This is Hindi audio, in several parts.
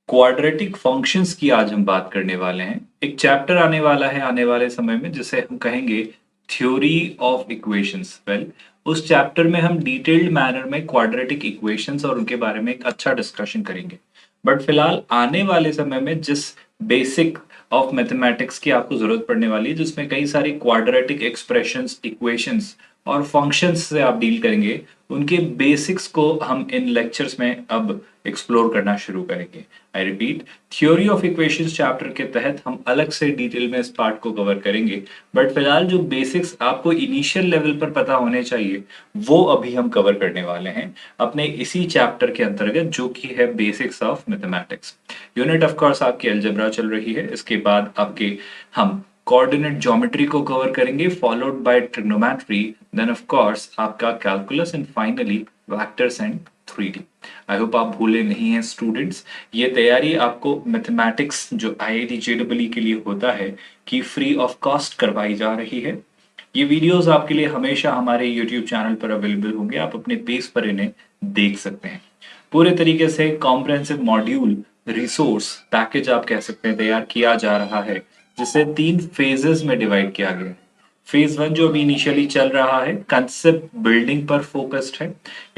क्वाड्रेटिक फंक्शंस की आज हम बात करने वाले हैं। एक चैप्टर आने वाला है आने वाले समय में जिसे हम कहेंगे थ्योरी ऑफ इक्वेशंस। उस चैप्टर में हम डिटेल्ड मैनर में क्वाड्रेटिक इक्वेशंस और उनके बारे में एक अच्छा डिस्कशन करेंगे। बट फिलहाल आने वाले समय में जिस बेसिक ऑफ मैथमेटिक्स की आपको जरूरत पड़ने वाली है, जिसमें कई सारी क्वाड्रेटिक एक्सप्रेशंस, इक्वेशंस और फंक्शंस से आप डील करेंगे, उनके बेसिक्स को हम इन लेक्चर्स में अब एक्सप्लोर करना शुरू करेंगे। I repeat, theory of equations chapter के तहत हम अलग से डिटेल में इस पार्ट को कवर करेंगे। बट फिलहाल जो बेसिक्स आपको इनिशियल लेवल पर पता होने चाहिए, वो अभी हम कवर करने वाले हैं अपने इसी चैप्टर के अंतर्गत, जो कि है basics of mathematics. Unit of course आपकी अलजेब्रा चल रही है। इसके बाद आपके हम कोऑर्डिनेट ज्योमेट्री को कवर करेंगे, followed by trigonometry, then of course आपका calculus and finally vectors and 3D। I hope आप भूले नहीं हैं स्टूडेंट्स। ये तैयारी आपको मैथमेटिक्स जो IIT JEE के लिए होता है कि फ्री ऑफ कॉस्ट करवाई जा रही है। ये वीडियोस आपके लिए हमेशा हमारे YouTube चैनल पर अवेलेबल होंगे, आप अपने पेज पर इन्हें देख सकते हैं। पूरे तरीके से कॉम्प्रिहेंसिव मॉड्यूल रिसोर्स पैकेज आप कह सकते हैं तैयार किया जा रहा है, जिसे 3 फेजेस में डिवाइड किया गया है। फेज 1 जो अभी इनिशियली चल रहा है, कंसेप्ट बिल्डिंग पर फोकस्ड है,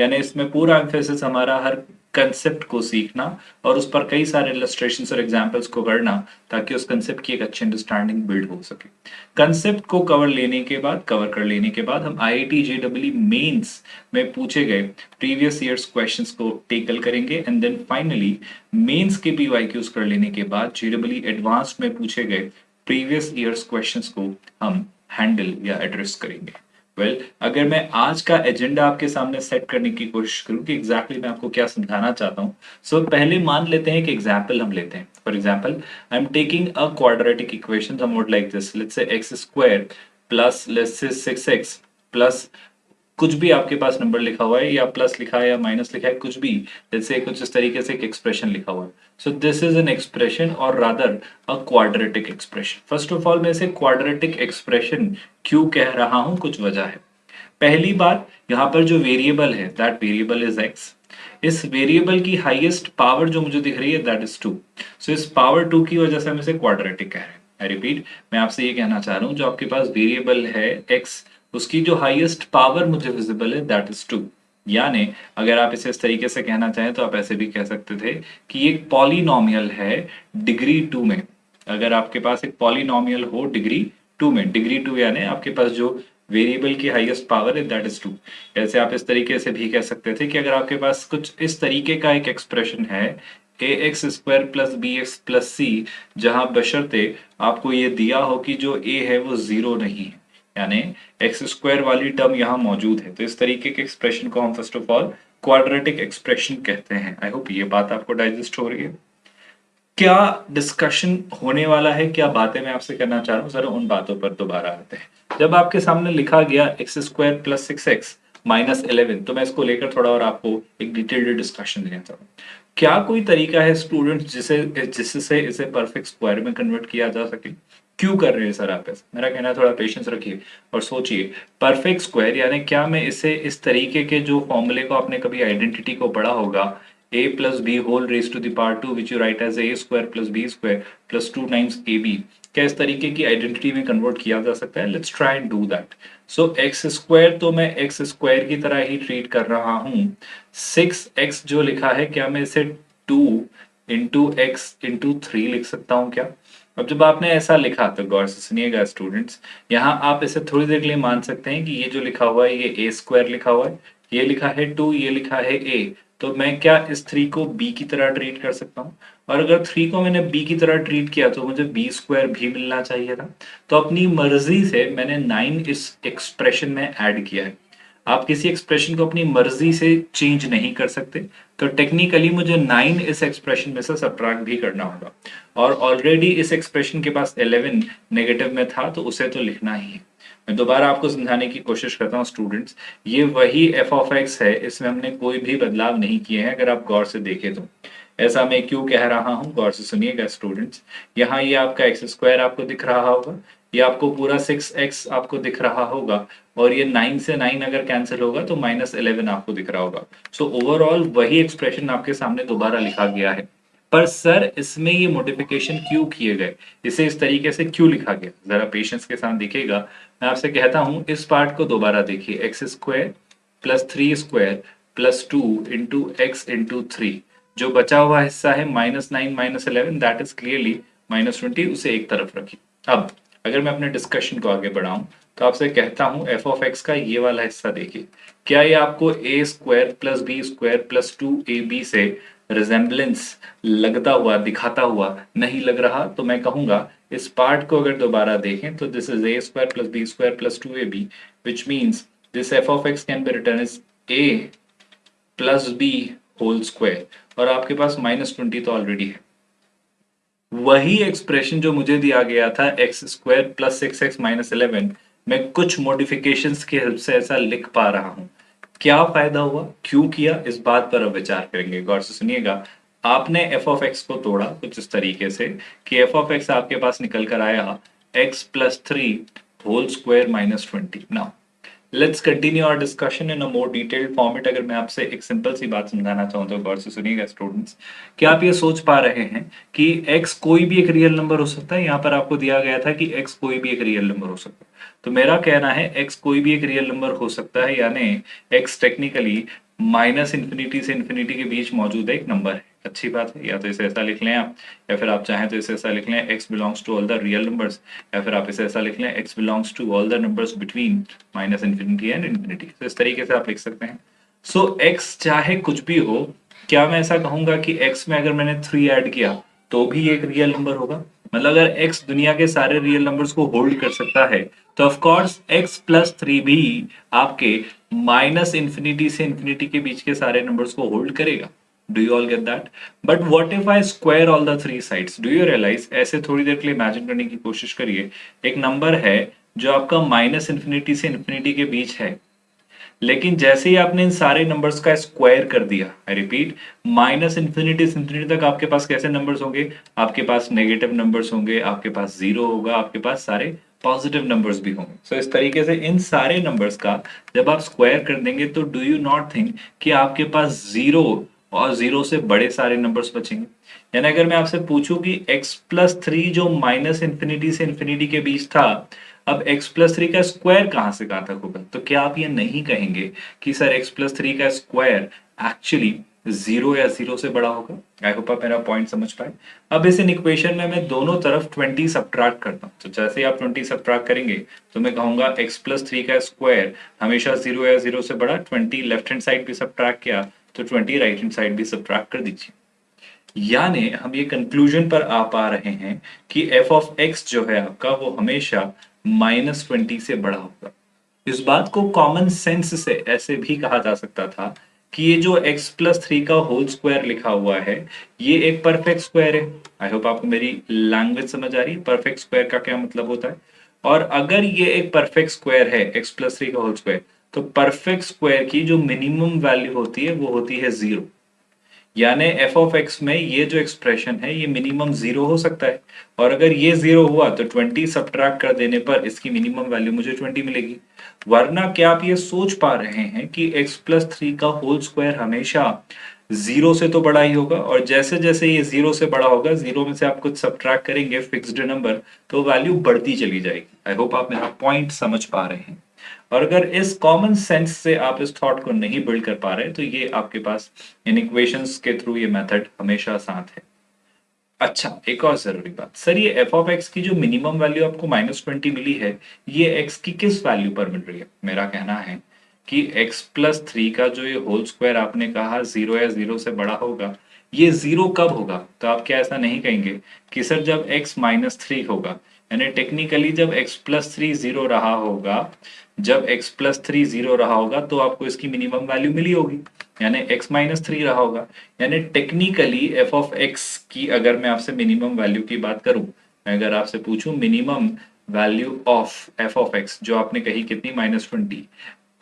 यानी इसमें पूरा एम्फेसिस हमारा हर कंसेप्ट को सीखना और उस पर कई सारे इलस्ट्रेशंस और एग्जांपल्स को करना, ताकि उस कंसेप्ट की एक अच्छी अंडरस्टैंडिंग बिल्ड हो सके। कंसेप्ट को कवर कर लेने के बाद हम IIT JEE मेंस में पूछे गए प्रीवियस ईयर्स क्वेश्चंस को टेकल करेंगे एंड देन फाइनली मेंस के PYQs कर लेने के बाद JEE एडवांस्ड में पूछे गए प्रीवियस ईयर्स क्वेश्चंस को हम हैंडल या एड्रेस करेंगे। अगर मैं आज का एजेंडा आपके सामने सेट करने की कोशिश करूं कि एग्जैक्टली मैं आपको क्या समझाना चाहता हूं, सो पहले मान लेते हैं कि एग्जाम्पल हम लेते हैं। For example, I am taking a quadratic equation somewhat like this, let's say X square plus let's say 6x plus कुछ भी आपके पास नंबर लिखा हुआ है, या प्लस लिखा है या माइनस लिखा है, कुछ भी, जैसे कुछ इस तरीके से एक एक्सप्रेशन लिखा हुआ है। So this is an expression और rather a quadratic expression. First of all मैं इसे क्वाड्रेटिक एक्सप्रेशन क्यों कह रहा हूं, कुछ वजह है। पहली बात, यहाँ पर जो वेरिएबल है दैट वेरिएबल इज एक्स। इस वेरिएबल की हाईएस्ट पावर जो मुझे दिख रही है दैट इज 2। सो इस पावर 2 की वजह से हम इसे क्वाड्रेटिक कह रहे हैं। आई रिपीट, मैं आपसे ये कहना चाह रहा हूँ, जो आपके पास वेरिएबल है एक्स, उसकी जो हाईएस्ट पावर मुझे विजिबल है दैट इज 2। यानी अगर आप इसे इस तरीके से कहना चाहें तो आप ऐसे भी कह सकते थे कि एक पॉलिनोमियल है डिग्री 2 में। अगर आपके पास एक पॉलिनोमियल हो डिग्री 2 में, डिग्री 2 यानी आपके पास जो वेरिएबल की हाईएस्ट पावर है दैट इज 2। ऐसे आप इस तरीके से भी कह सकते थे कि अगर आपके पास कुछ इस तरीके का एक एक्सप्रेशन है, ax² plus bx plus c, जहां बशर्ते आपको ये दिया हो कि जो a है वो 0 नहीं है, यानी x² वाली टर्म यहाँ मौजूद है, तो इस तरीके के एक्सप्रेशन को हम first of all quadratic expression कहते हैं। आई होप ये बात आपको डाइजेस्ट हो रही है। क्या डिस्कशन होने वाला है, क्या बातें मैं आपसे करना चाह रहा हूँ, जरा उन बातों पर दोबारा आते हैं। जब आपके सामने लिखा गया x² प्लस 6x माइनस 11, तो मैं इसको लेकर थोड़ा और आपको एक डिटेल्ड डिस्कशन देना चाहता हूँ। क्या कोई तरीका है स्टूडेंट जिससे इसे परफेक्ट स्क्वायर में कन्वर्ट किया जा सके? क्यों कर रहे हैं सर आप ऐसा? मेरा कहना है थोड़ा पेशेंस रखिए और सोचिए। परफेक्ट स्क्वायर यानी क्या मैं इसे इस तरीके के जो फॉर्मूले को आपने कभी आइडेंटिटी को पढ़ा होगा, a plus b whole raised to the power 2 which you write as a square plus b square plus 2 times ab, क्या इस तरीके की आइडेंटिटी में कन्वर्ट किया जा सकता है? Let's try and do that. So x square तो मैं एक्स स्क्वायर की तरह ही ट्रीट कर रहा हूं। 6x जो लिखा है, क्या मैं इसे 2 इंटू एक्स इंटू 3 लिख सकता हूं क्या? अब जब आपने ऐसा लिखा तो गौर से सुनिएगा स्टूडेंट्स, यहाँ आप इसे थोड़ी देर के लिए मान सकते हैं कि ये जो लिखा हुआ है ये a² लिखा हुआ है, ये लिखा है 2, ये लिखा है a। तो मैं क्या इस 3 को b की तरह ट्रीट कर सकता हूँ? और अगर 3 को मैंने b की तरह ट्रीट किया तो मुझे b² भी मिलना चाहिए था। तो अपनी मर्जी से मैंने 9 इस एक्सप्रेशन में ऐड किया है। आप किसी एक्सप्रेशन को अपनी मर्जी से चेंज नहीं कर सकते, तो टेक्निकली मुझे 9 इस एक्सप्रेशन में से सब्ट्रैक्ट भी करना होगा, और ऑलरेडी इस एक्सप्रेशन के पास 11 नेगेटिव में था, तो उसे तो लिखना ही है। मैं दोबारा आपको समझाने की कोशिश करता हूँ स्टूडेंट्स, ये वही f ऑफ x है, इसमें हमने कोई भी बदलाव नहीं किए हैं। अगर आप गौर से देखें तो ऐसा मैं क्यों कह रहा हूँ, गौर से सुनिएगा स्टूडेंट्स। यहाँ ये आपका x² आपको दिख रहा होगा, ये आपको पूरा 6x आपको दिख रहा होगा, और ये 9 से 9 अगर कैंसिल होगा तो -11 आपको दिख रहा होगा। सो ओवरऑल वही एक्सप्रेशन आपके सामने दोबारा लिखा गया है। पर सर इसमें ये मॉडिफिकेशन क्यों किए गए, इसे इस तरीके से क्यों लिखा गया, जरा पेशेंस के साथ देखिएगा। मैं आपसे कहता हूं इस पार्ट को दोबारा देखिए, x square plus three square plus two into x into three, जो बचा हुआ हिस्सा है -9 -11, दैट इज क्लियरली -20, उसे एक तरफ रखिए। अब अगर मैं अपने डिस्कशन को आगे बढ़ाऊं तो आपसे कहता हूं एफ ऑफ एक्स का ये वाला हिस्सा देखिए, क्या ये आपको A square plus B square plus two A B से रिजेम्बलेंस लगता हुआ दिखाता हुआ नहीं लग रहा, तो मैं कहूंगा इस पार्ट को अगर दोबारा देखें तो this is A square plus B square plus two A B, which means this F of X can be return is A plus B whole square, और आपके पास -20 तो ऑलरेडी है। वही एक्सप्रेशन जो मुझे दिया गया था x square plus six x minus 11, मैं कुछ मॉडिफिकेशंस की हेल्प से ऐसा लिख पा रहा हूं। क्या फायदा हुआ, क्यों किया, इस बात पर अब विचार करेंगे, गौर से सुनिएगा। आपने एफ ऑफ एक्स को तोड़ा कुछ इस तरीके से कि एफ ऑफ एक्स आपके पास निकल कर आया X plus three whole square -20। Now let's continue our discussion in a more detailed format. अगर मैं आपसे एक सिंपल सी बात समझाना चाहूँ तो गौर से सुनिएगा स्टूडेंट्स, क्या आप ये सोच पा रहे हैं कि x कोई भी एक रियल नंबर हो सकता है? यहाँ पर आपको दिया गया था कि x कोई भी एक रियल नंबर हो सकता है, तो मेरा कहना है x कोई भी एक रियल नंबर हो सकता है, यानी x टेक्निकली माइनस इंफिनिटी से इंफिनिटी के बीच मौजूद एक नंबर है। अच्छी बात है, या तो इसे ऐसा लिख लें आप, या फिर आप चाहें तो इसे ऐसा लिख लें x belongs to all the real numbers, या फिर आप इसे ऐसा लिख लें x belongs to all the numbers between minus infinity and infinity. तो इस तरीके से आप लिख सकते हैं। सो x चाहे कुछ भी हो, क्या मैं ऐसा कहूंगा कि x में अगर मैंने 3 ऐड किया तो भी एक रियल नंबर होगा? मतलब अगर x दुनिया के सारे रियल नंबर्स को होल्ड कर सकता है, तो of course x plus three भी आपके माइनस इंफिनिटी से इंफिनिटी के बीच के सारे नंबर्स को होल्ड करेगा। Do you all get that? But what if I square all the three sides? Do you realise? ऐसे थोड़ी देर के लिए इमेजिन करने की कोशिश करिए, एक नंबर है जो आपका माइनस इंफिनिटी से इंफिनिटी के बीच है, लेकिन जैसे ही आपने इन सारे नंबर्स का स्क्वायर कर दिया, आई रिपीट, माइनस इंफिनिटी से इंफिनिटी तक आपके पास कैसे नंबर्स होंगे? आपके पास नेगेटिव नंबर्स होंगे, आपके पास जीरो होगा, आपके पास सारे पॉजिटिव नंबर्स भी होंगे। सो इस तरीके से इन सारे नंबर्स का जब आप स्क्वायर कर देंगे तो डू यू नॉट थिंक कि आपके पास जीरो और जीरो से बड़े सारे नंबर्स बचेंगे? यानी अगर मैं आपसे पूछूं कि x प्लस थ्री जो माइनस इंफिनिटी से इंफिनिटी के बीच था, अब x प्लस थ्री का स्क्वायर कहां से कहां तक होगा, तो क्या आप ये नहीं कहेंगे कि सर x प्लस थ्री का स्क्वायर एक्चुअली जीरो या जीरो से बड़ा होगा? आई होप आप मेरा पॉइंट समझ पाए। अब इस इन इक्वेशन में मैं दोनों तरफ 20 सब्ट्रैक्ट करता हूं, तो जैसे ही आप 20 सब्ट्रैक्ट करेंगे तो मैं कहूंगा x प्लस थ्री का स्क्वायर हमेशा जीरो या जीरो से बड़ा। 20 लेफ्ट हैंड साइड भी सब्ट्रैक्ट किया तो 20 राइट हैंड साइड भी सब्ट्रैक्ट कर दीजिए। यानी हम ये कंक्लूजन पर आ पा रहे हैं कि एफ ऑफ एक्स जो है आपका वो हमेशा -20 से बड़ा होगा। इस बात को कॉमन सेंस से ऐसे भी कहा जा सकता था कि ये जो x प्लस थ्री का होल स्क्वायर लिखा हुआ है, ये एक परफेक्ट स्क्वायर है। आई होप आपको मेरी लैंग्वेज समझ आ रही है, परफेक्ट स्क्वायर का क्या मतलब होता है। और अगर ये एक परफेक्ट स्क्वायर है x प्लस थ्री का होल स्क्वायर, तो परफेक्ट स्क्वायर की जो मिनिमम वैल्यू होती है वो होती है जीरो। यानी एफ ऑफ एक्स में ये जो एक्सप्रेशन है ये मिनिमम जीरो हो सकता है, और अगर ये जीरो हुआ तो 20 सब्ट्रैक्ट कर देने पर इसकी मिनिमम वैल्यू मुझे 20 मिलेगी। वरना क्या आप ये सोच पा रहे हैं कि x प्लस थ्री का होल स्क्वायर हमेशा जीरो से तो बड़ा ही होगा, और जैसे जैसे ये जीरो से बड़ा होगा, जीरो में से आप कुछ सब्ट्रैक्ट करेंगे फिक्स्ड नंबर, तो वैल्यू बढ़ती चली जाएगी। आई होप आप मेरा पॉइंट समझ पा रहे हैं। और अगर इस कॉमन सेंस से आप इस थॉट को नहीं बिल्ड कर पा रहे, तो ये आपके पास इन इक्वेशंस के थ्रू ये मेथड हमेशा साथ है। अच्छा, एक और जरूरी बात, सर ये एफ ऑफ एक्स की जो मिनिमम वैल्यू आपको -20 मिली है, ये एक्स की किस वैल्यू पर मिल रही है? मेरा कहना है कि एक्स प्लस थ्री का जो ये होल स्क्वायर आपने कहा जीरो या जीरो से बड़ा होगा, ये जीरो कब होगा? तो आप क्या ऐसा नहीं कहेंगे कि सर जब एक्स माइनस थ्री होगा, यानी टेक्निकली जब एक्स प्लस थ्री जीरो रहा होगा, जब x प्लस थ्री जीरो रहा होगा तो आपको इसकी मिनिमम वैल्यू मिली होगी, यानी x माइनस थ्री रहा होगा। यानी टेक्निकली एफ ऑफ एक्स की अगर मैं आपसे मिनिमम वैल्यू की बात करूं, मैं अगर आपसे पूछूं minimum value of F of X जो आपने कही कितनी, -20,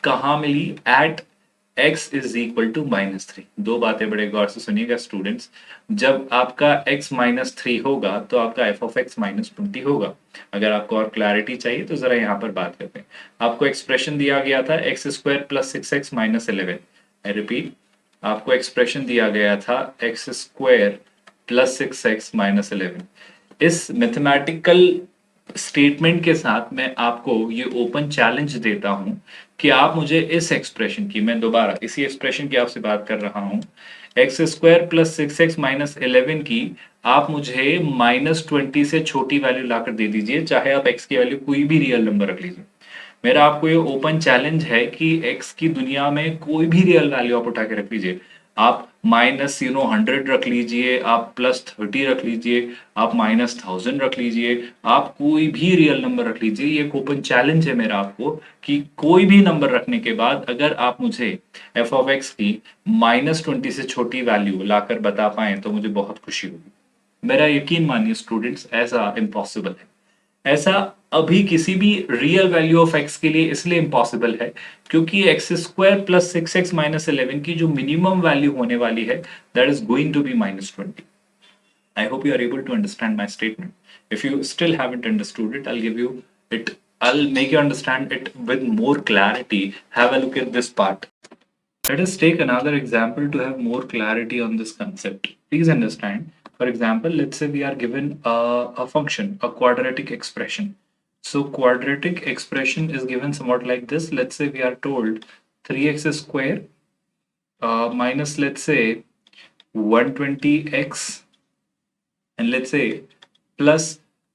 कहाँ मिली? At x is equal to -3। दो बातें बड़े गौर से सुनिएगा स्टूडेंट्स, जब आपका x -3 होगा तो आपका f ऑफ x -20 होगा। अगर आपको और क्लैरिटी चाहिए तो जरा यहाँ पर बात करते हैं। आपको एक्सप्रेशन दिया गया था x square plus six x minus 11। I repeat, आपको एक्सप्रेशन दिया गया था x square plus 6x minus 11। इस मैथमेटिकल स्टेटमेंट के साथ मैं आपको ये ओपन चैलेंज देता हूं कि आप मुझे इस एक्सप्रेशन की, मैं दोबारा इसी एक्सप्रेशन की आपसे बात कर रहा हूं, x square plus 6x minus 11 की आप मुझे -20 से छोटी वैल्यू लाकर दे दीजिए, चाहे आप x की वैल्यू कोई भी रियल नंबर रख लीजिए। मेरा आपको ये ओपन चैलेंज है कि x की दुनिया में कोई भी रियल वैल्यू आप उठा के रख लीजिए। आप -100 रख लीजिए, आप +30 रख लीजिए, आप -1000 रख लीजिए, आप कोई भी रियल नंबर रख लीजिए। ये एक ओपन चैलेंज है मेरा आपको कि कोई भी नंबर रखने के बाद अगर आप मुझे f ऑफ x की -20 से छोटी वैल्यू लाकर बता पाए तो मुझे बहुत खुशी होगी। मेरा यकीन मानिए स्टूडेंट्स, ऐसा इम्पॉसिबल है। ऐसा अभी किसी भी रियल वैल्यू ऑफ x के लिए इसलिए इम्पॉसिबल है क्योंकि x square plus 6x minus 11 की जो मिनिमम वैल्यू होने वाली है, that is going to be -20। I hope you are able to understand my statement. If you still haven't understood it, I'll give you it. I'll make you understand it with more clarity. Have a look at this part. Let us take another example to have more clarity on this concept. Please understand. For example, let's say we are given a function, a quadratic expression. So quadratic expression is given somewhat like this. Let's say we are told 3x square minus, let's say, 120x, and let's say plus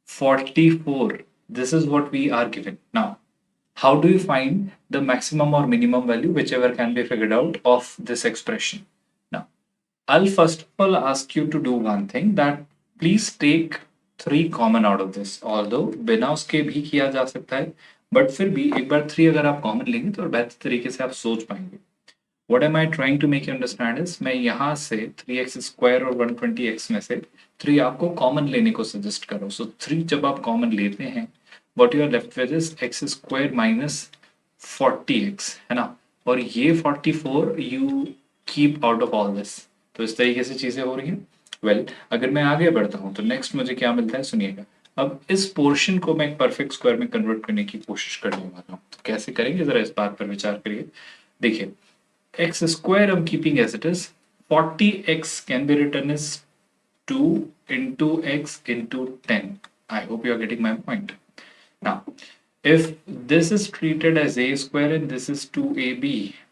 44. This is what we are given. Now, how do you find the maximum or minimum value, whichever can be figured out, of this expression? Now, I'll first of all ask you to do one thing, that please take 3 common out of this. Although बिना उसके भी किया जा सकता है, but फिर भी एक बार 3 अगर आप कॉमन लेंगे तो बेहतर तरीके से आप सोच पाएंगे। What am I trying to make you understand is, मैं यहाँ से 3x स्क्वायर और 120x में से 3 आपको कॉमन लेने को सजेस्ट कर रहा हूँ। सो 3 जब आप कॉमन लेते हैं, what you are left with is x square minus 40x, है ना, और ये 44 you keep out of all this। तो इस तरीके से चीजें हो रही हैं। वेल, अगर मैं आगे बढ़ता हूँ तो नेक्स्ट मुझे क्या मिलता है, सुनिएगा। अब इस पोर्शन को मैं एक परफेक्ट स्क्वायर में कन्वर्ट करने की कोशिश करने वाला हूँ। तो कैसे करेंगे, जरा इस बात पर विचार करिए। देखिए, x square I'm keeping as it is. 40x can be written as 2 into x into 10. I hope you are getting my point. Now, if this is treated as a square and this is 2ab,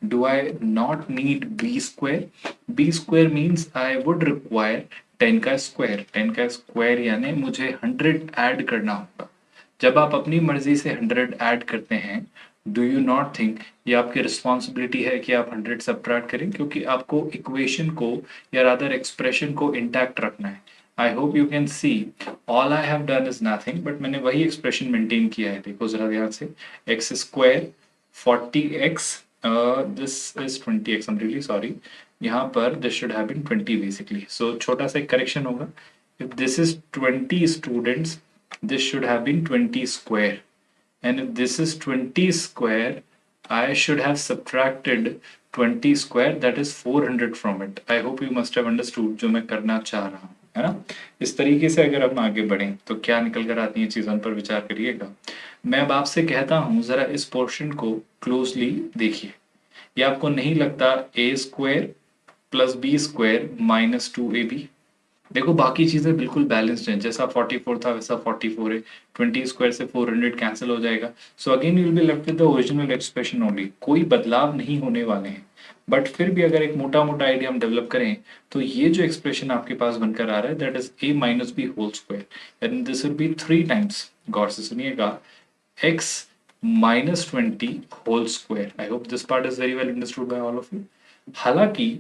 do I not need b square? B square means I would require 10 का स्क्वायर। 10 का स्क्वायर यानी मुझे 100 ऐड करना होगा। जब आप अपनी मर्जी से 100 ऐड करते हैं, डू यू नॉट थिंक ये आपकी रिस्पॉन्सिबिलिटी है कि आप 100 सब्ट्रैक्ट करें, क्योंकि आपको इक्वेशन को या रादर एक्सप्रेशन को इंटैक्ट रखना है। आई hope you can see all I have done is nothing, but मैंने वही एक्सप्रेशन मेंटेन किया है। देखो जरा ध्यान से, X square 40x, this is 20x, I am really sorry, यहाँ पर this should have been 20 basically. सो छोटा सा एक करेक्शन होगा, if this is 20 students, this should have been 20 square, and if this is 20 square, I should have subtracted 20 square, that is 400 from it. I hope you must have understood जो मैं करना चाह रहा हूँ, है ना। इस तरीके से अगर हम आगे बढ़ें तो क्या निकल कर आती हैं चीज़ों पर विचार करिएगा। मैं अब आपसे कहता हूँ जरा इस पोर्शन को क्लोजली देखिए। ये आपको नहीं लगता a square plus B square minus 2ab? देखो बाकी चीजें बिल्कुल बैलेंस्ड हैं, जैसा 44 था वैसा 44 है। 20 स्क्वायर से 400 कैंसिल हो जाएगा। So again you will be left with the original expression only. कोई बदलाव नहीं होने वाले हैं। बट फिर भी अगर एक मोटा मोटा आइडिया हम डेवलप करें तो ये जो एक्सप्रेशन आपके पास बनकर आ रहा है, that is a minus B whole square, and this will be 3 times, गौर से सुनिएगा, x minus 20 whole square. I hope this part is very well understood by all of you. हालांकि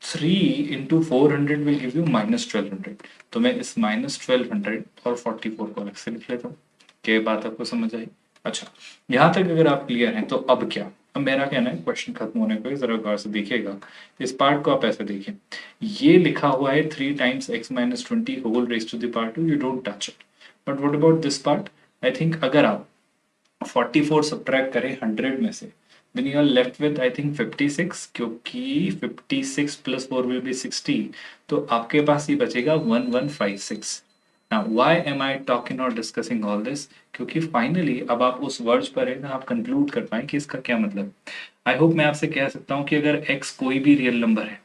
3 into 400 will give you -1200, तो मैं इस -1200 और 44 को अलग से लिख लेता हूँ। क्या बात आपको समझ आई? अच्छा, यहाँ तक अगर आप क्लियर हैं तो अब क्या, अब मेरा कहना है क्वेश्चन खत्म होने को जरा गौर से देखिएगा। इस पार्ट को आप ऐसे देखिए, ये लिखा हुआ है 3 times x minus 20 whole raised to the power 2, you don't touch it. But what about this part? I think अगर आप 44 सब्ट्रैक्ट करें 100 में से, then you are left with I think 56, क्योंकि 56 plus 4 will be 60, तो आपके पास ही बचेगा 1156। Now why am I talking or discussing all this? क्योंकि फाइनली अब आप उस वर्ड्स पर है ना, आप कंक्लूड कर पाए कि इसका क्या मतलब। आई होप मैं आपसे कह सकता हूँ कि अगर x कोई भी रियल नंबर है,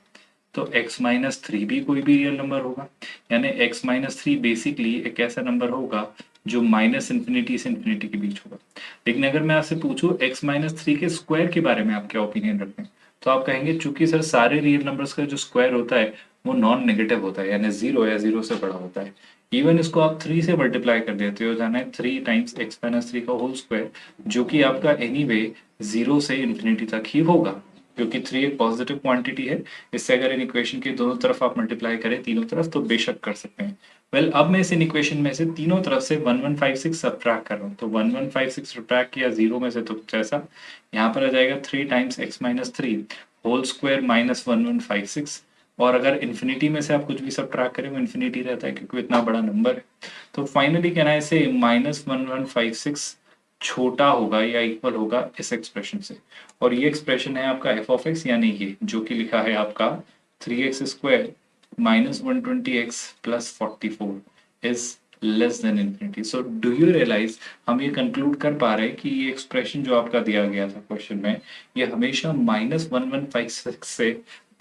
तो x माइनस थ्री भी कोई भी रियल नंबर होगा, यानी x माइनस थ्री बेसिकली एक ऐसा नंबर होगा जो माइनस इन्फिनिटी से इन्फिनिटी के बीच होगा। लेकिन अगर मैं आपसे पूछूं x माइनस थ्री के स्क्वायर के बारे में आप क्या ओपिनियन रखते हैं, तो आप कहेंगे चूंकि सर सारे रियल नंबर्स का जो स्क्वायर होता है वो नॉन नेगेटिव होता है, यानी जीरो या जीरो से बड़ा होता है। इवन इसको आप थ्री से मल्टीप्लाई कर देते हो, जाना है three times X minus three का होल स्क्वायर, जो कि आपका एनीवे जीरो से इन्फिनिटी तक ही होगा, क्योंकि थ्री एक पॉजिटिव क्वांटिटी है। इससे अगर इन इक्वेशन के दोनों तरफ आप मल्टीप्लाई करें तीनों तरफ तो बेशक कर सकते हैं। वेल अब मैं इस इन इक्वेशन में से तीनों तरफ से 1156 सब्ट्रैक्ट कर रहा हूँ, तो 1156 सब्ट्रैक्ट किया जीरो में से तो कुछ ऐसा यहाँ पर आ जाएगा three times X minus three whole square minus 1156। और अगर इन्फिनिटी में से आप कुछ भी सब्ट्रैक्ट करें वो इन्फिनिटी रहता है क्योंकि इतना बड़ा नंबर है। तो फाइनली कहना है इसे माइनस 1156 छोटा होगा या इक्वल होगा इस एक्सप्रेशन से। और ये एक्सप्रेशन है आपका एफ ऑफ एक्स, यानी ये जो कि लिखा है आपका three X square minus 120x plus 44 is less than infinity. So do you realise हम ये कंक्लूड कर पा रहे हैं कि ये एक्सप्रेशन जो आपका दिया गया था क्वेश्चन में ये हमेशा माइनस 1156 से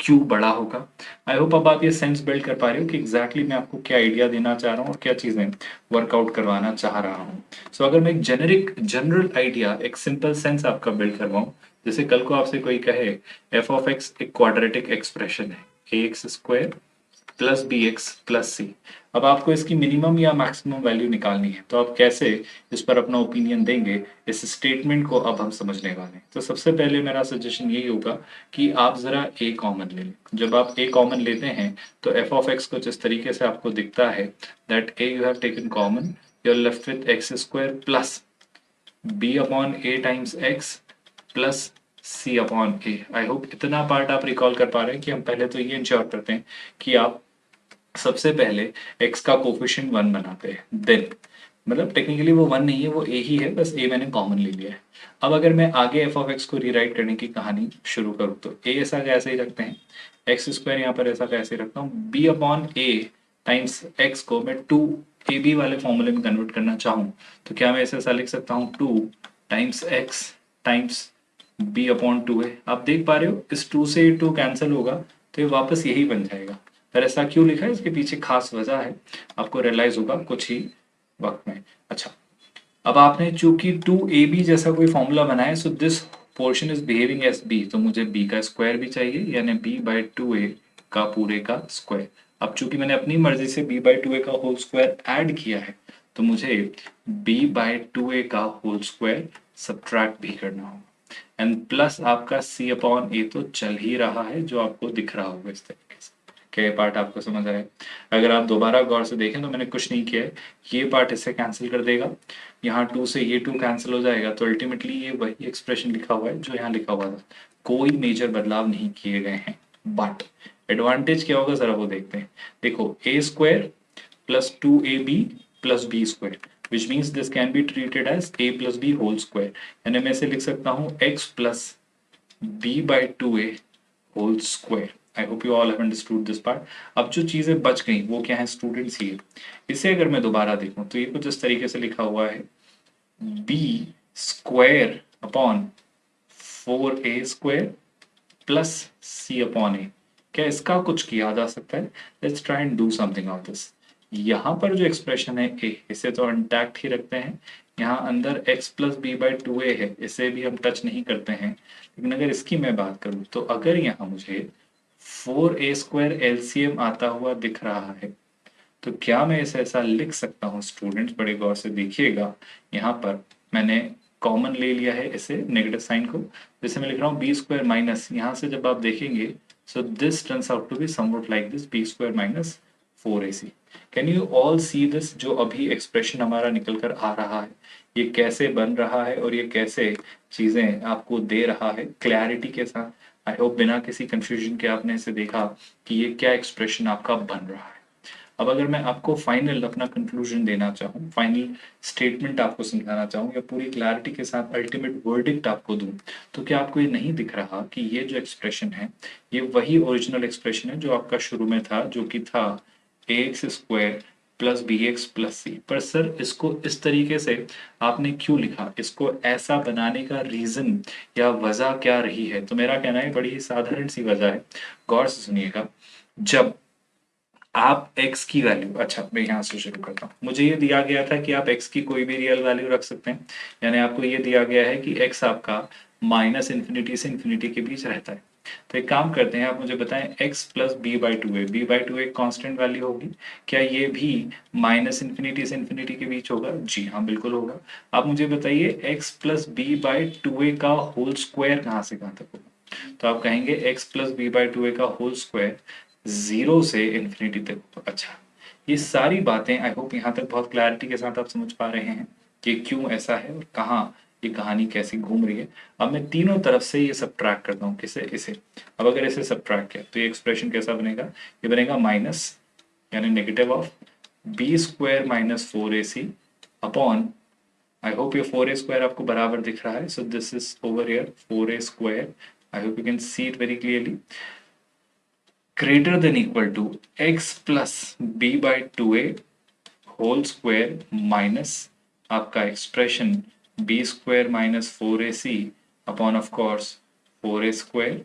क्यों बड़ा होगा। आई होप अब आप ये सेंस बिल्ड कर पा रहे हो कि एग्जैक्टली मैं आपको क्या आइडिया देना चाह रहा हूँ और क्या चीजें वर्कआउट करवाना चाह रहा हूँ। सो अगर मैं एक जेनेरिक जनरल आइडिया एक सिंपल सेंस आपका बिल्ड करवाऊं, जैसे कल को आपसे कोई कहे एफ ऑफ एक्स एक क्वाड्रेटिक एक्सप्रेशन है, A X square plus B X plus C. अब आपको इसकी मिनिमम या मैक्सिमम वैल्यू निकालनी है, तो आप कैसे इस पर अपना ओपिनियन देंगे, इस स्टेटमेंट को अब हम समझने वाले हैं। तो सबसे पहले मेरा सजेशन यही होगा कि आप जरा ए कॉमन ले लें। जब आप ए कॉमन लेते हैं तो एफ ऑफ एक्स कुछ इस तरीके से आपको दिखता है that A you have taken common, you are left with X square plus B upon A times X plus C upon A. I hope इतना पार्ट आप रिकॉल कर पा रहे हैं कि हम पहले तो ये इंश्योर करते हैं कि आप सबसे पहले x का कोफिशिएंट वन बनाते हैं, देन मतलब टेक्निकली वो वन नहीं है, वो a ही है, बस a मैंने कॉमन ले लिया है। अब अगर मैं आगे f ऑफ x को रीराइट करने की कहानी शुरू करूँ तो a ऐसा का ऐसे ही रखते हैं, एक्स स्क्वायर यहाँ पर ऐसा का ऐसे रखता हूँ, b upon A times x को मैं टू ए बी वाले फॉर्मूले में कन्वर्ट करना चाहूँ तो क्या मैं ऐसा लिख सकता हूँ two times X times B upon two है। आप देख पा रहे हो इस टू से टू कैंसिल होगा तो ये वापस यही बन जाएगा। पर ऐसा क्यों लिखा है, इसके पीछे खास वजह है, आपको रियलाइज होगा कुछ ही वक्त में। अच्छा, अब आपने चूंकि टू ए बी जैसा कोई फॉर्मूला बनाया, so this portion is behaving as B, तो मुझे बी का स्क्वायर भी चाहिए, यानी बी बाई टू ए का पूरे का स्क्वायर। अब चूंकि मैंने अपनी मर्जी से बी बाई टू ए का होल स्क्वायर ऐड किया है तो मुझे बी बाई टू ए का होल स्क्वायर सब्ट्रैक्ट भी करना होगा। एंड प्लस आपका सी अपॉन ए तो चल ही रहा है जो आपको दिख रहा होगा इस तरीके से। क्या ये पार्ट आपको समझ आया? अगर आप दोबारा गौर से देखें तो मैंने कुछ नहीं किया है, ये पार्ट इससे कैंसिल कर देगा, यहाँ टू से ये टू कैंसिल हो जाएगा, तो अल्टीमेटली ये वही एक्सप्रेशन लिखा हुआ है जो यहाँ लिखा हुआ था, कोई मेजर बदलाव नहीं किए गए हैं। बट एडवांटेज क्या होगा जरा वो देखते हैं। देखो ए square plus 2ab plus b square, which means this can be treated as a plus b whole square, यानी मैं इसे लिख सकता हूँ x plus b by 2a whole square। I hope you all have understood this part। अब जो चीजें बच गई वो क्या है स्टूडेंट्स, ये इसे अगर मैं दोबारा देखूं तो ये कुछ इस तरीके से लिखा हुआ है b square upon 4a square plus c upon a। क्या इसका कुछ किया जा सकता है? Let's try and do something of this. यहाँ पर जो एक्सप्रेशन है a, इसे तो इंटैक्ट ही रखते हैं, यहाँ अंदर x plus B by two A है, इसे भी हम टच नहीं करते हैं। लेकिन अगर इसकी मैं बात करूँ तो अगर यहाँ मुझे 4a स्क्वायर एलसीएम आता हुआ दिख रहा है तो क्या मैं इसे ऐसा लिख सकता हूँ? स्टूडेंट्स बड़े गौर से देखिएगा, यहाँ पर मैंने कॉमन ले लिया है इसे नेगेटिव साइन को, जैसे मैं लिख रहा हूँ बी स्क्वायर माइनस, यहाँ से जब आप देखेंगे so this turns out to be something like this B square minus 4ac। Can you all see this? जो अभी एक्सप्रेशन हमारा निकल कर आ रहा है ये कैसे बन रहा है और ये कैसे चीजें आपको दे रहा है क्लैरिटी के साथ। आई होप बिना किसी कंफ्यूजन के आपने इसे देखा कि ये क्या एक्सप्रेशन आपका बन रहा है। अब अगर मैं आपको फाइनल अपना कंक्लूजन देना चाहूँ, फाइनल स्टेटमेंट आपको समझाना चाहूँ या पूरी क्लैरिटी के साथ अल्टीमेट वर्डिक्ट आपको दूं, तो क्या आपको ये नहीं दिख रहा कि ये जो एक्सप्रेशन है ये वही ओरिजिनल एक्सप्रेशन है जो आपका शुरू में था, जो कि था A X square plus B X plus C. पर सर इसको इस तरीके से आपने क्यों लिखा, इसको ऐसा बनाने का रीजन या वजह क्या रही है? तो मेरा कहना है बड़ी ही साधारण सी वजह है, गौर से सुनिएगा। जब आप x की वैल्यू, अच्छा मैं यहाँ से शुरू करता हूँ। मुझे ये दिया गया था कि आप x की कोई भी रियल वैल्यू रख सकते हैं, यानी आपको ये दिया गया है कि x आपका माइनस इन्फिनिटी से इन्फिनिटी के बीच रहता है। तो एक काम करते हैं, आप मुझे बताएं x plus B by two A, B by two एक कांस्टेंट वैल्यू होगी, क्या ये भी माइनस इन्फिनिटी से इन्फिनिटी के बीच होगा? जी हाँ, बिल्कुल होगा। आप मुझे बताइए x plus B by two A का होल स्क्वायर कहाँ से कहाँ तक होगा? तो आप कहेंगे x plus B by two A का होल स्क्वायर 0 से इन्फिनिटी तक होगा। अच्छा, ये सारी बातें आई होप यहाँ तक बहुत क्लैरिटी के साथ आप समझ पा रहे हैं कि क्यों ऐसा है और कहाँ ये कहानी कैसी घूम रही है। अब मैं तीनों तरफ से ये सब्ट्रैक्ट करता हूँ, किसे? इसे। अब अगर इसे सब्ट्रैक्ट किया तो ये एक्सप्रेशन कैसा बनेगा? ये बनेगा माइनस, यानी negative of B square minus four A C upon, I hope ये फोर ए स्क्वायर आपको बराबर दिख रहा है, so this is over here four A square, I hope you can see it very clearly, greater than equal to x plus b by 2a whole square minus आपका expression b square minus 4ac upon of course 4a square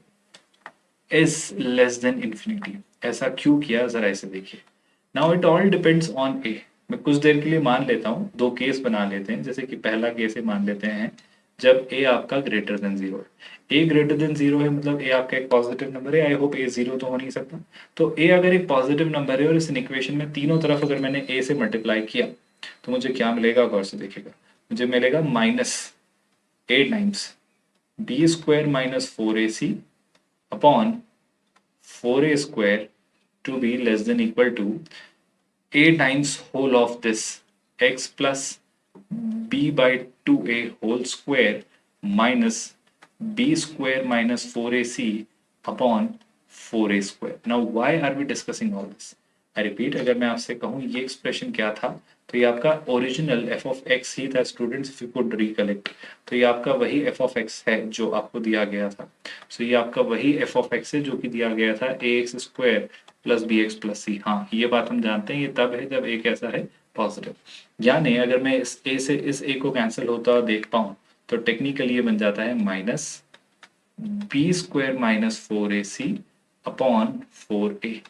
is less than infinity। ऐसा क्यों किया, जरा इसे देखिए। Now it all depends on A. मैं कुछ देर के लिए मान लेता हूँ, दो केस बना लेते हैं। जैसे कि पहला केस मान लेते हैं जब ए आपका ग्रेटर देन जीरो है। ए ग्रेटर देन जीरो है मतलब ए आपका एक पॉजिटिव नंबर है। आई होप ए जीरो तो हो नहीं सकता। तो ए अगर एक पॉजिटिव नंबर है और इस इक्वेशन में तीनों तरफ अगर मैंने ए से मल्टीप्लाई किया तो मुझे क्या मिलेगा, गौर से देखिएगा। मुझे मिलेगा minus A times B square minus four A C upon four A square to be less than equal to a times whole of this x plus b by 2a whole square minus b square minus 4ac upon 4a square। Now why are we discussing all this? I repeat, अगर मैं आपसे कहूँ ये एक्सप्रेशन क्या था, तो ये आपका ओरिजिनल एफ ऑफ एक्स ही था students, if you could recollect. तो ये आपका वही एफ ऑफ एक्स है जो आपको दिया गया था। सो ये आपका वही एफ ऑफ एक्स है जो कि दिया गया था A X square plus B X plus C. हाँ, ये बात हम जानते हैं, ये तब है जब ए कैसा है, पॉजिटिव। यानी अगर मैं इस ए से इस ए को कैंसिल होता देख पाऊँ तो टेक्निकली ये बन जाता है minus B square minus four A C upon four A.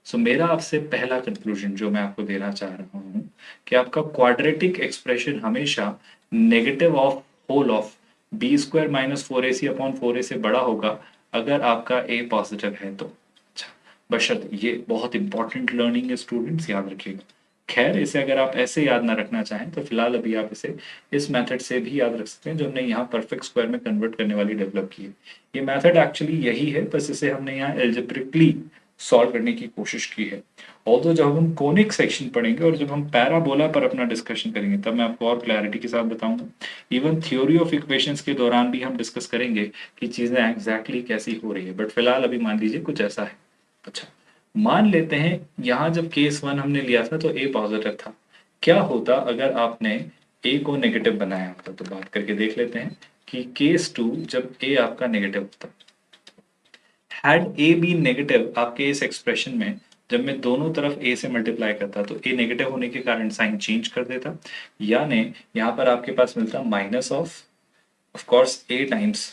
So मेरा आपसे पहला कंक्लूजन जो मैं आपको देना चाह रहा हूँ कि आपका क्वाड्रेटिक एक्सप्रेशन हमेशा negative of whole of B square minus four A C upon four A से बड़ा होगा अगर आपका ए पॉजिटिव है तो। अच्छा, बशर्ते ये बहुत इंपॉर्टेंट लर्निंग है स्टूडेंट्स, याद रखिएगा। खैर, इसे अगर आप ऐसे याद ना रखना चाहें तो फिलहाल अभी आप इसे इस मेथड से भी याद रख सकते हैं जो हमने यहाँ परफेक्ट स्क्वायर में कन्वर्ट करने वाली डेवलप की है। ये मेथड एक्चुअली यही है, बस इसे हमने यहाँ एल्जेब्रिकली सॉल्व करने की कोशिश की है। ऑल्दो जब हम कोनिक सेक्शन पढ़ेंगे और जब हम पैराबोला पर अपना डिस्कशन करेंगे तब मैं आपको और क्लैरिटी के साथ बताऊंगा। इवन थ्योरी ऑफ इक्वेशंस के दौरान भी हम डिस्कस करेंगे कि चीजें एग्जैक्टली कैसी हो रही है, बट फिलहाल अभी मान लीजिए कुछ ऐसा है। अच्छा, मान लेते हैं यहाँ जब केस वन हमने लिया था तो ए पॉजिटिव था। क्या होता अगर आपने ए को नेगेटिव बनाया होता? तो बात करके देख लेते हैं कि केस टू जब ए आपका नेगेटिव होता, हैड ए बी नेगेटिव आपके इस एक्सप्रेशन में, जब मैं दोनों तरफ ए से मल्टीप्लाई करता तो ए नेगेटिव होने के कारण साइन चेंज कर देता, यानी यहाँ पर आपके पास मिलता minus of course A times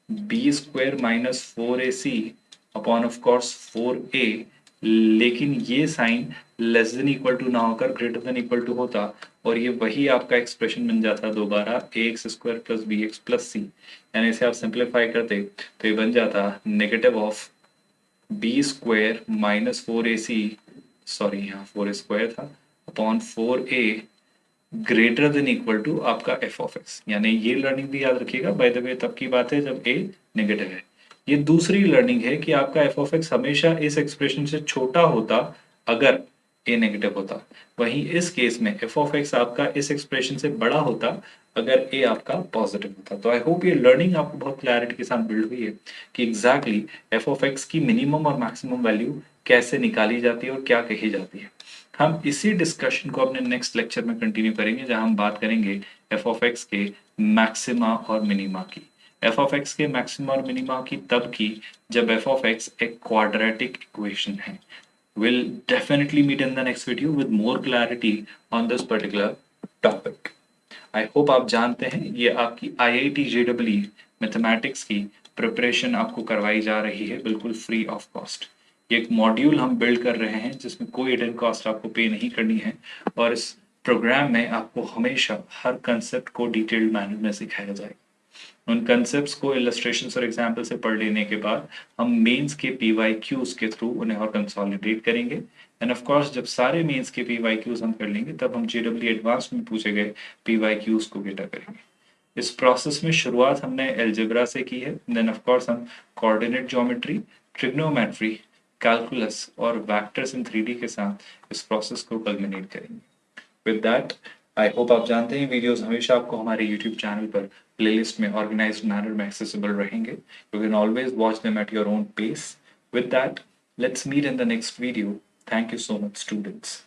B square minus four A C upon of course four A. लेकिन ये sign less than equal to ना होकर ग्रेटर देन इक्वल टू होता और ये वही आपका एक्सप्रेशन बन जाता दोबारा A X square plus B X plus C. यानी इसे आप सिंप्लीफाई करते तो ये बन जाता negative of B square minus four A C, sorry यहाँ फोर ए स्क्वायर था, upon four A greater than equal to आपका एफ ऑफ एक्स। यानी ये लर्निंग भी याद रखिएगा, बाय द वे तब की बात है जब ए नेगेटिव है। ये दूसरी लर्निंग है कि आपका एफ ऑफ एक्स हमेशा इस एक्सप्रेशन से छोटा होता अगर ए नेगेटिव होता, वहीं इस केस में एफ ऑफ एक्स आपका इस एक्सप्रेशन से बड़ा होता अगर ए आपका पॉजिटिव होता। तो आई होप ये लर्निंग आपको बहुत क्लैरिटी के साथ बिल्ड हुई है कि एग्जैक्टली एफ ऑफ एक्स की मिनिमम और मैक्सिमम वैल्यू कैसे निकाली जाती है और क्या कही जाती है। हम इसी डिस्कशन को अपने नेक्स्ट लेक्चर में कंटिन्यू करेंगे जहां हम बात करेंगे एफ ऑफ एक्स के मैक्सिमा और मिनिमा की। एफ ऑफ एक्स के मैक्सिमा और मिनिमा की तब की जब एफ ऑफ एक्स एक क्वाड्रेटिक इक्वेशन है। We'll definitely meet in the next video with more clarity on this particular topic. I hope आप जानते हैं ये आपकी IIT JEE मैथमेटिक्स की प्रिपरेशन आपको करवाई जा रही है बिल्कुल फ्री ऑफ कॉस्ट। ये एक मॉड्यूल हम बिल्ड कर रहे हैं जिसमें कोई हिडन कॉस्ट आपको पे नहीं करनी है और इस प्रोग्राम में आपको हमेशा हर कंसेप्ट को डिटेल्ड मैनर में सिखाया जाएगा। उन कंसेप्ट्स को इलस्ट्रेशंस और एग्जाम्पल से पढ़ लेने के बाद हम मेंस के PYQs के थ्रू उन्हें और कंसोलिडेट करेंगे एंड ऑफ कोर्स जब सारे मेंस के PYQs हम कर लेंगे तब हम JEE एडवांस में पूछे गए PYQs को बेटा करेंगे। इस प्रोसेस में शुरुआत हमने एल्जेब्रा से की है, देन ऑफ कोर्स हम कोऑर्डिनेट ज्योमेट्री, ट्रिग्नोमेट्री, कैलकुलस और वेक्टर्स इन 3D के साथ इस प्रोसेस को कल्मिनेट करेंगे। विद दैट आई होप आप जानते हैं वीडियोस हमेशा आपको हमारे यूट्यूब चैनल पर प्लेलिस्ट में ऑर्गेनाइज्ड मैनर में एक्सेसिबल रहेंगे। You can always watch them at your own pace. With that let's meet in the next video. Thank you so much students.